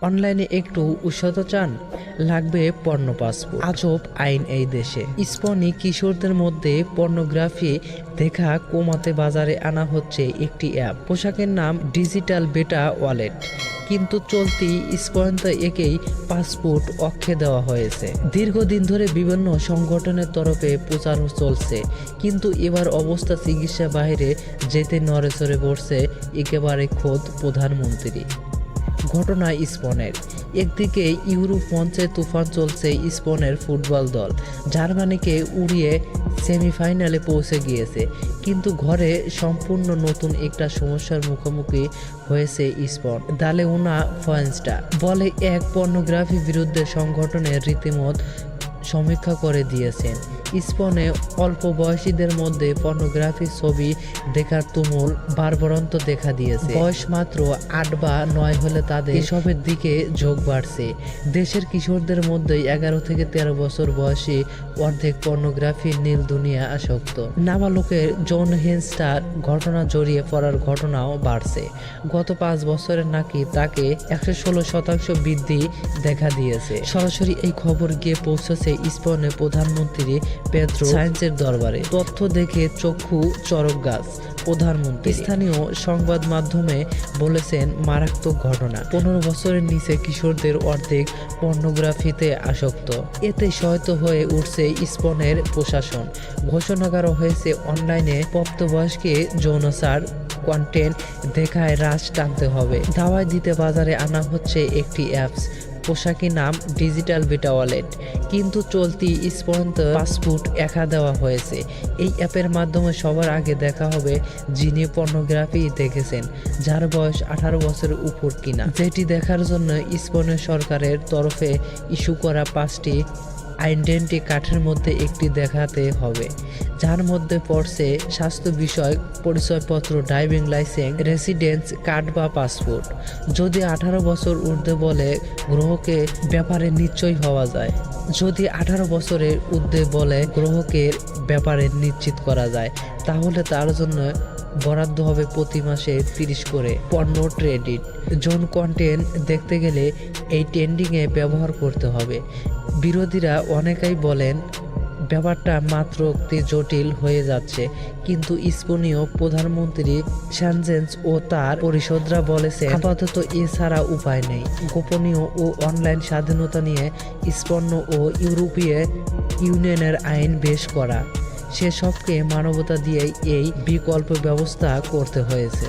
অনলাইনে একটু উৎসাহ চান, লাগবে পর্নো পাসপোর্ট। আজব আইন এই দেশে। স্পনি কিশোরদের মধ্যে পর্নোগ্রাফি দেখা কমাতে বাজারে আনা হচ্ছে একটি অ্যাপ। পোশাকের নাম ডিজিটাল বেটা ওয়ালেট, কিন্তু চলতি স্পয়ন্ত একেই পাসপোর্ট অক্ষে দেওয়া হয়েছে। দীর্ঘদিন ধরে বিভিন্ন সংগঠনের তরফে প্রচার চলছে, কিন্তু এবার অবস্থা চিকিৎসা বাইরে যেতে নড়েচড়ে পড়ছে একেবারে খোদ প্রধানমন্ত্রী। ঘটনা স্পনের। একদিকে ইউরোপ মঞ্চে তুফান চলছে স্পনের ফুটবল দল, জার্মানিকে উড়িয়ে সেমিফাইনালে পৌঁছে গিয়েছে, কিন্তু ঘরে সম্পূর্ণ নতুন একটা সমস্যার মুখোমুখি হয়েছে স্পন। দালেউনা ফয়েন্সটা বলে এক পর্নোগ্রাফি বিরুদ্ধে সংগঠনের রীতিমত সমীক্ষা করে দিয়েছেন। স্পনে অল্প বয়সীদের মধ্যে পর্নোগ্রাফির ছবি দেখার তুমুল বাড়বাড়ন্ত দেখা দিয়েছে। বয়স মাত্র 8 বা 9 হলে তাদের এসবের দিকে ঝোঁক বাড়ছে। দেশের কিশোরদের মধ্যে 11 থেকে 13 বছর বয়সী অর্ধেক পর্নোগ্রাফির নীল দুনিয়া আসক্ত। নাবালকের যৌন হিংসার ঘটনা জড়িয়ে পড়ার ঘটনাও বাড়ছে। গত 5 বছরে নাকি তাকে 116% বৃদ্ধি দেখা দিয়েছে। সরাসরি এই খবর গিয়ে পৌঁছেছে স্পনের প্রধানমন্ত্রী পেদ্রো সায়েন্সের দরবারে। তথ্য দেখে চক্ষু চড়ক গাছ। প্রধানমন্ত্রী স্থানীয় সংবাদ মাধ্যমে বলেছেন, মারাত্মক ঘটনা। 15 বছরের নিচে কিশোরদের অর্ধেক পর্নোগ্রাফিতে আসক্ত। এতে সহায়তা হয়ে উঠছে স্পনের প্রশাসন। ঘোষণা করা হয়েছে অনলাইনে প্রাপ্তবয়স্কে যৌনাচার কন্টেন্ট দেখায় রাশ টানতে হবে। দাওয়াই দিতে বাজারে আনা হচ্ছে একটি অ্যাপস। পোশাকি নাম ডিজিটাল বেটা ওয়ালেট, কিন্তু চলতি স্পন্ত পাসপোর্ট একা দেওয়া হয়েছে। এই অ্যাপের মাধ্যমে সবার আগে দেখা হবে যিনি পর্নোগ্রাফি দেখেছেন, যার বয়স 18 বছরের উপর কিনা। যেটি দেখার জন্য স্পনের সরকারের তরফে ইস্যু করা 5টি আইডেন্টি কার্ডের মধ্যে একটি দেখাতে হবে, যার মধ্যে পড়ছে স্বাস্থ্য বিষয়ক পরিচয়পত্র, ড্রাইভিং লাইসেন্স, রেসিডেন্স কার্ড বা পাসপোর্ট। যদি 18 বছর ঊর্ধ্বে বলে গ্রাহকের ব্যাপারে নিশ্চয় হওয়া যায়। যদি 18 বছরের ঊর্ধ্বে বলে গ্রাহকের ব্যাপারে নিশ্চিত করা যায়, তাহলে তার জন্য বরাদ্দ হবে প্রতি মাসে 30 করে পর্নো ক্রেডিট। যৌন কন্টেন্ট দেখতে গেলে এই ট্রেন্ডিংয়ে ব্যবহার করতে হবে। বিরোধীরা অনেকেই বলেন ব্যাপারটা মাত্র জটিল হয়ে যাচ্ছে, কিন্তু স্পেনীয় প্রধানমন্ত্রী সানচেজ ও তার পরিষদরা বলেছে আপাতত এছাড়া উপায় নেই। গোপনীয় ও অনলাইন স্বাধীনতা নিয়ে স্পেন ও ইউরোপীয় ইউনিয়নের আইন বেশ করা, সেসবকে মানবতা দিয়েই এই বিকল্প ব্যবস্থা করতে হয়েছে।